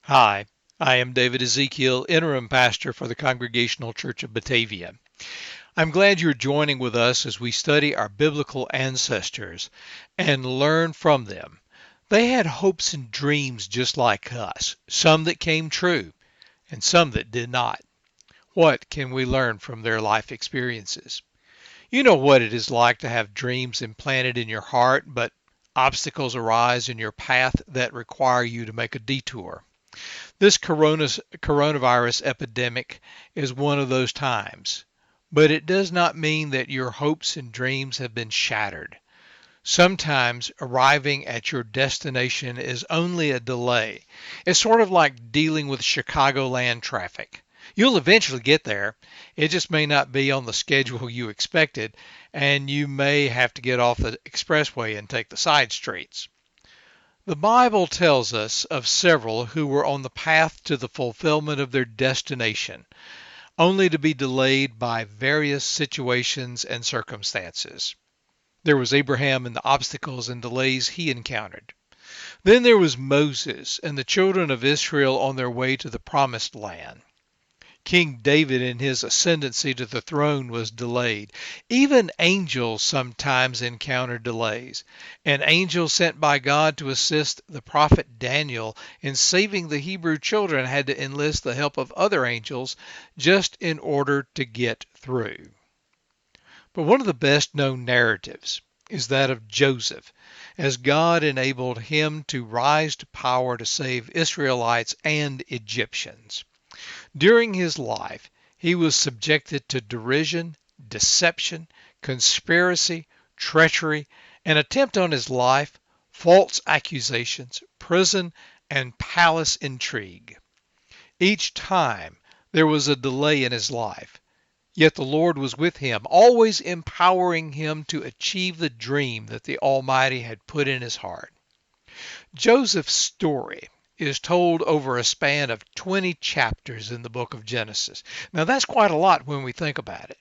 Hi, I am David Ezekiel, interim pastor for the Congregational Church of Batavia. I'm glad you're joining with us as we study our biblical ancestors and learn from them. They had hopes and dreams just like us, some that came true and some that did not. What can we learn from their life experiences? You know what it is like to have dreams implanted in your heart, but obstacles arise in your path that require you to make a detour. This coronavirus epidemic is one of those times, but it does not mean that your hopes and dreams have been shattered. Sometimes arriving at your destination is only a delay. It's sort of like dealing with Chicagoland traffic. You'll eventually get there. It just may not be on the schedule you expected, and you may have to get off the expressway and take the side streets. The Bible tells us of several who were on the path to the fulfillment of their destination, only to be delayed by various situations and circumstances. There was Abraham and the obstacles and delays he encountered. Then there was Moses and the children of Israel on their way to the promised land. King David in his ascendancy to the throne was delayed. Even angels sometimes encounter delays. An angel sent by God to assist the prophet Daniel in saving the Hebrew children had to enlist the help of other angels just in order to get through. But one of the best known narratives is that of Joseph, as God enabled him to rise to power to save Israelites and Egyptians. During his life, he was subjected to derision, deception, conspiracy, treachery, an attempt on his life, false accusations, prison, and palace intrigue. Each time there was a delay in his life, yet the Lord was with him, always empowering him to achieve the dream that the Almighty had put in his heart. Joseph's story is told over a span of 20 chapters in the book of Genesis. Now, that's quite a lot when we think about it.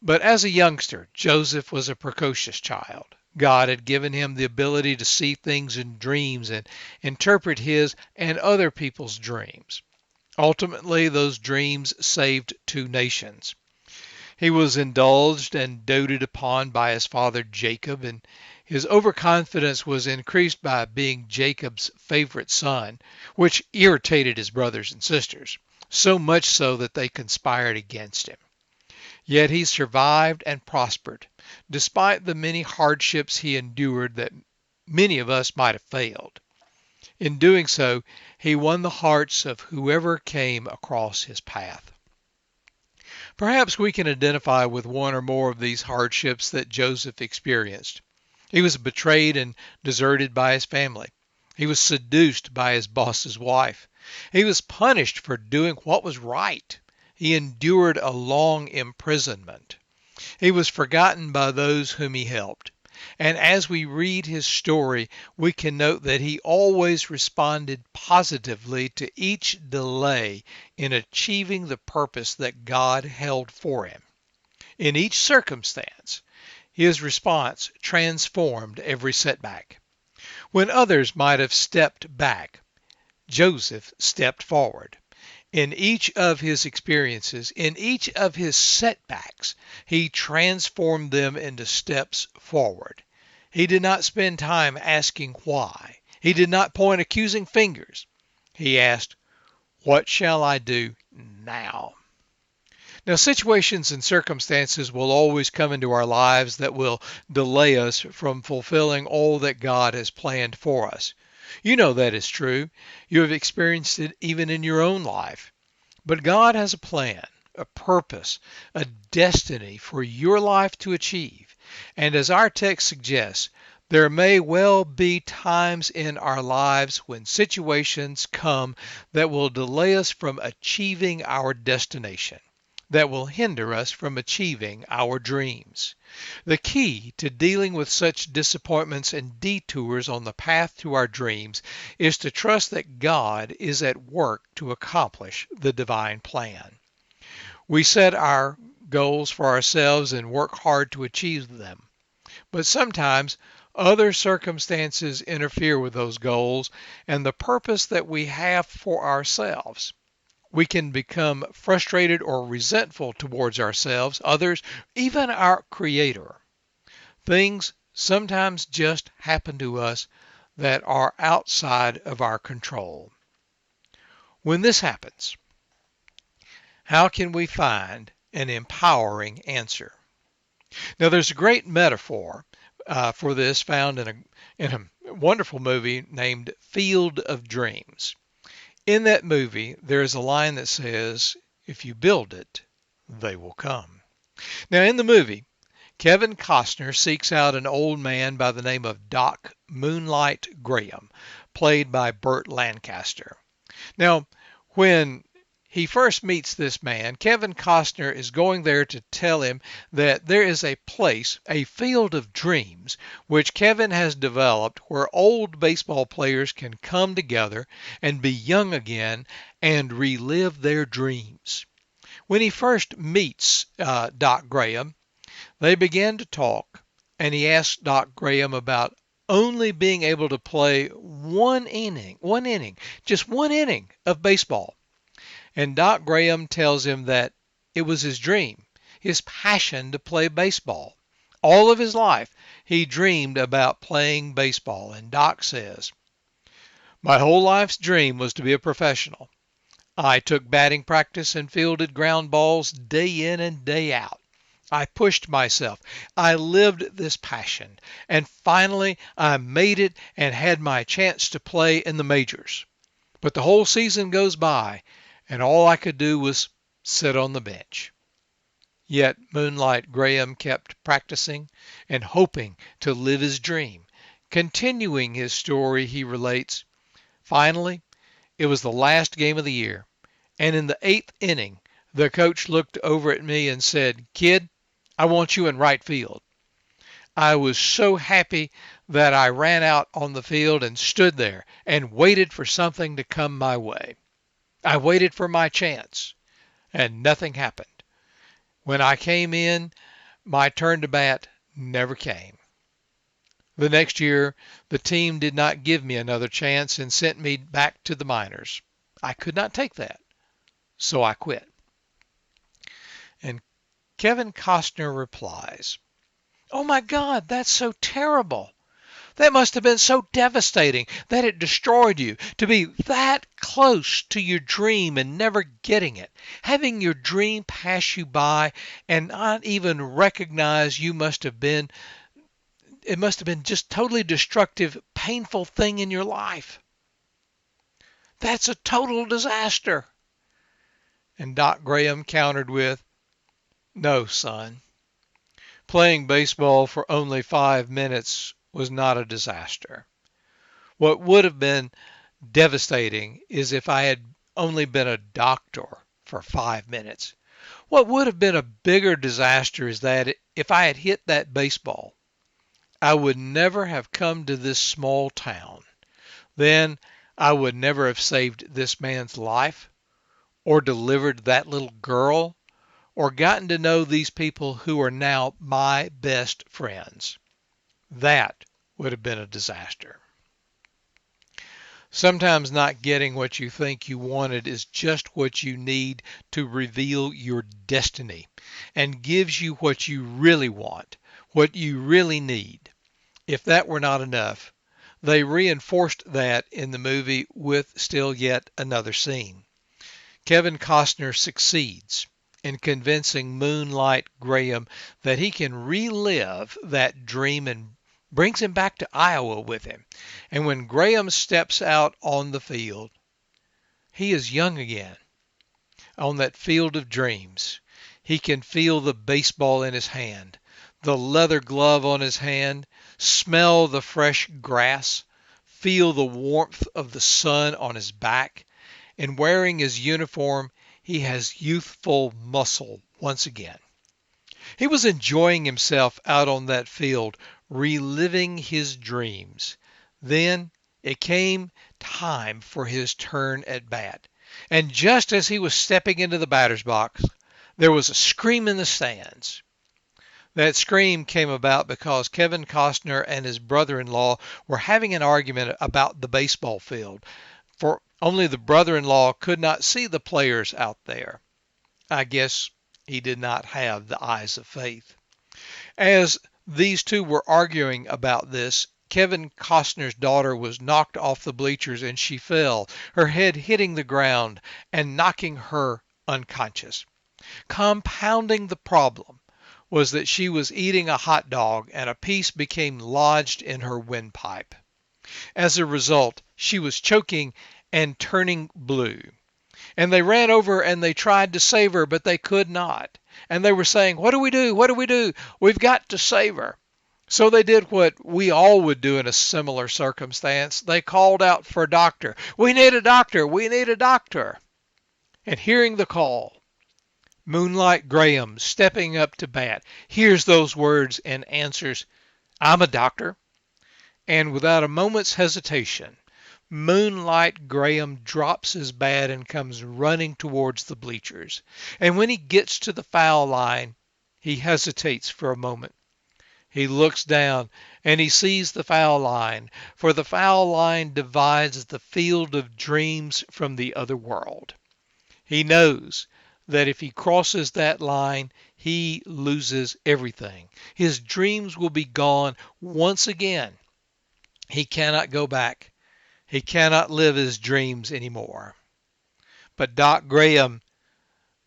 But as a youngster, Joseph was a precocious child. God had given him the ability to see things in dreams and interpret his and other people's dreams. Ultimately, those dreams saved two nations. He was indulged and doted upon by his father Jacob, and his overconfidence was increased by being Jacob's favorite son, which irritated his brothers and sisters, so much so that they conspired against him. Yet he survived and prospered, despite the many hardships he endured that many of us might have failed. In doing so, he won the hearts of whoever came across his path. Perhaps we can identify with one or more of these hardships that Joseph experienced. He was betrayed and deserted by his family. He was seduced by his boss's wife. He was punished for doing what was right. He endured a long imprisonment. He was forgotten by those whom he helped. And as we read his story, we can note that he always responded positively to each delay in achieving the purpose that God held for him. In each circumstance, his response transformed every setback. When others might have stepped back, Joseph stepped forward. In each of his experiences, in each of his setbacks, he transformed them into steps forward. He did not spend time asking why. He did not point accusing fingers. He asked, "What shall I do now?" Now, situations and circumstances will always come into our lives that will delay us from fulfilling all that God has planned for us. You know that is true. You have experienced it even in your own life. But God has a plan, a purpose, a destiny for your life to achieve. And as our text suggests, there may well be times in our lives when situations come that will delay us from achieving our destination, that will hinder us from achieving our dreams. The key to dealing with such disappointments and detours on the path to our dreams is to trust that God is at work to accomplish the divine plan. We set our goals for ourselves and work hard to achieve them. But sometimes Other circumstances interfere with those goals and the purpose that we have for ourselves. We can become frustrated or resentful towards ourselves, others, even our Creator. Things sometimes just happen to us that are outside of our control. When this happens, how can we find an empowering answer? Now, there's a great metaphor for this found in a wonderful movie named Field of Dreams. In that movie, there's a line that says, "If you build it, they will come." Now, in the movie, Kevin Costner seeks out an old man by the name of Doc Moonlight Graham, played by Burt Lancaster. Now, when he first meets this man, Kevin Costner is going there to tell him that there is a place, a field of dreams, which Kevin has developed where old baseball players can come together and be young again and relive their dreams. When he first meets Doc Graham, they begin to talk, and he asks Doc Graham about only being able to play just one inning of baseball. And Doc Graham tells him that it was his dream, his passion to play baseball. All of his life, he dreamed about playing baseball. And Doc says, "My whole life's dream was to be a professional. I took batting practice and fielded ground balls day in and day out. I pushed myself. I lived this passion. And finally, I made it and had my chance to play in the majors. But the whole season goes by, and all I could do was sit on the bench." Yet Moonlight Graham kept practicing and hoping to live his dream. Continuing his story, he relates, "Finally, it was the last game of the year, and in the 8th inning, the coach looked over at me and said, 'Kid, I want you in right field.' I was so happy that I ran out on the field and stood there and waited for something to come my way. I waited for my chance, and nothing happened. When I came in, my turn to bat never came. The next year, the team did not give me another chance and sent me back to the minors. I could not take that, so I quit." And Kevin Costner replies, "Oh my God, that's so terrible. That must have been so devastating that it destroyed you, to be that close to your dream and never getting it, having your dream pass you by and not even recognize it must have been just totally destructive, painful thing in your life. That's a total disaster." And Doc Graham countered with, "No, son. Playing baseball for only 5 minutes was not a disaster. What would have been devastating is if I had only been a doctor for 5 minutes. What would have been a bigger disaster is that if I had hit that baseball, I would never have come to this small town. Then I would never have saved this man's life, or delivered that little girl, or gotten to know these people who are now my best friends. That would have been a disaster." Sometimes not getting what you think you wanted is just what you need to reveal your destiny and gives you what you really want, what you really need. If that were not enough, they reinforced that in the movie with still yet another scene. Kevin Costner succeeds in convincing Moonlight Graham that he can relive that dream and brings him back to Iowa with him. And when Graham steps out on the field, he is young again on that field of dreams. He can feel the baseball in his hand, the leather glove on his hand, smell the fresh grass, feel the warmth of the sun on his back. And wearing his uniform, he has youthful muscle once again. He was enjoying himself out on that field, reliving his dreams. Then it came time for his turn at bat. And just as he was stepping into the batter's box, there was a scream in the stands. That scream came about because Kevin Costner and his brother-in-law were having an argument about the baseball field, for only the brother-in-law could not see the players out there. I guess he did not have the eyes of faith. As these two were arguing about this, Kevin Costner's daughter was knocked off the bleachers and she fell, her head hitting the ground and knocking her unconscious. Compounding the problem was that she was eating a hot dog and a piece became lodged in her windpipe. As a result, she was choking and turning blue. And they ran over and they tried to save her, but they could not. And they were saying, "What do we do? What do we do? We've got to save her." So they did what we all would do in a similar circumstance. They called out for a doctor. "We need a doctor. We need a doctor." And hearing the call, Moonlight Graham, stepping up to bat, hears those words and answers, "I'm a doctor." And without a moment's hesitation, Moonlight Graham drops his bat and comes running towards the bleachers. And when he gets to the foul line, he hesitates for a moment. He looks down and he sees the foul line, for the foul line divides the field of dreams from the other world. He knows that if he crosses that line, he loses everything. His dreams will be gone once again. He cannot go back. He cannot live his dreams anymore. But Doc Graham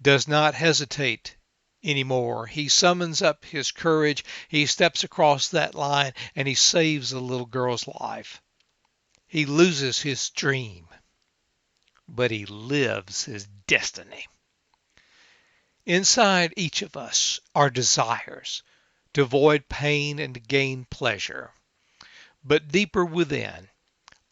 does not hesitate anymore. He summons up his courage. He steps across that line and he saves a little girl's life. He loses his dream, but he lives his destiny. Inside each of us are desires to avoid pain and to gain pleasure. But deeper within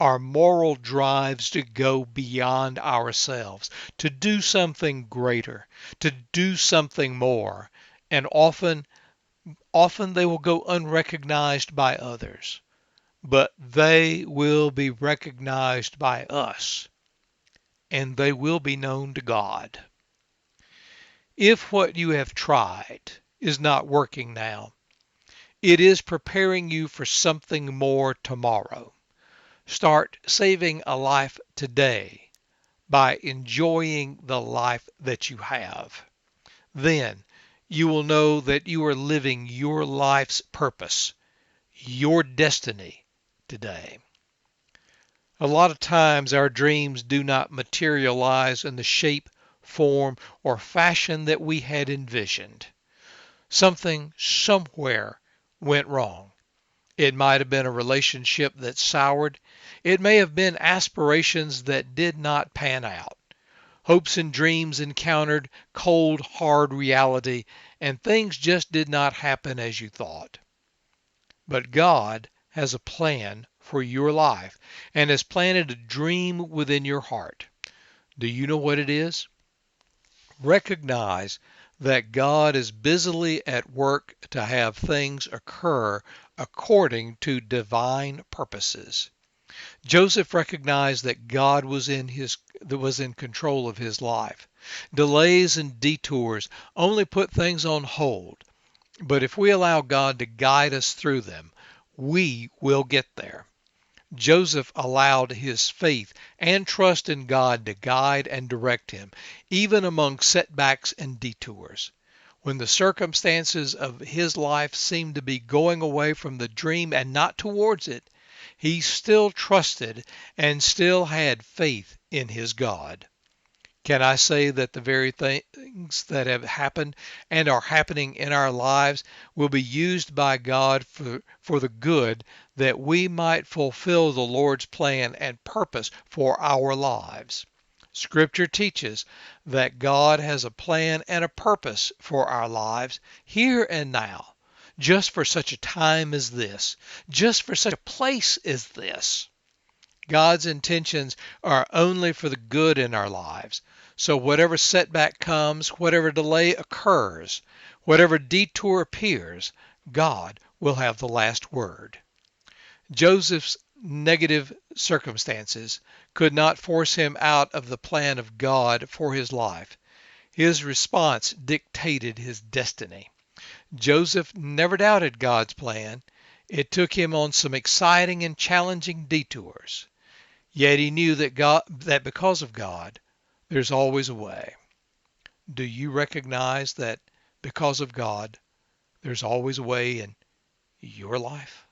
are moral drives to go beyond ourselves, to do something greater, to do something more. And often they will go unrecognized by others, but they will be recognized by us, and they will be known to God. If what you have tried is not working now, it is preparing you for something more tomorrow. Start saving a life today by enjoying the life that you have. Then you will know that you are living your life's purpose, your destiny today. A lot of times our dreams do not materialize in the shape, form, or fashion that we had envisioned. Something somewhere went wrong. It might have been a relationship that soured. It may have been aspirations that did not pan out. Hopes and dreams encountered cold, hard reality, and things just did not happen as you thought. But God has a plan for your life and has planted a dream within your heart. Do you know what it is? Recognize that God is busily at work to have things occur according to divine purposes. Joseph recognized that God was in control of his life. Delays and detours only put things on hold, but if we allow God to guide us through them, we will get there. Joseph allowed his faith and trust in God to guide and direct him, even among setbacks and detours. When the circumstances of his life seemed to be going away from the dream and not towards it, he still trusted and still had faith in his God. Can I say that the very things that have happened and are happening in our lives will be used by God for the good, that we might fulfill the Lord's plan and purpose for our lives? Scripture teaches that God has a plan and a purpose for our lives here and now, just for such a time as this, just for such a place as this. God's intentions are only for the good in our lives. So whatever setback comes, whatever delay occurs, whatever detour appears, God will have the last word. Joseph's negative circumstances could not force him out of the plan of God for his life. His response dictated his destiny. Joseph never doubted God's plan. It took him on some exciting and challenging detours. Yet he knew that because of God, there's always a way. Do you recognize that because of God, there's always a way in your life?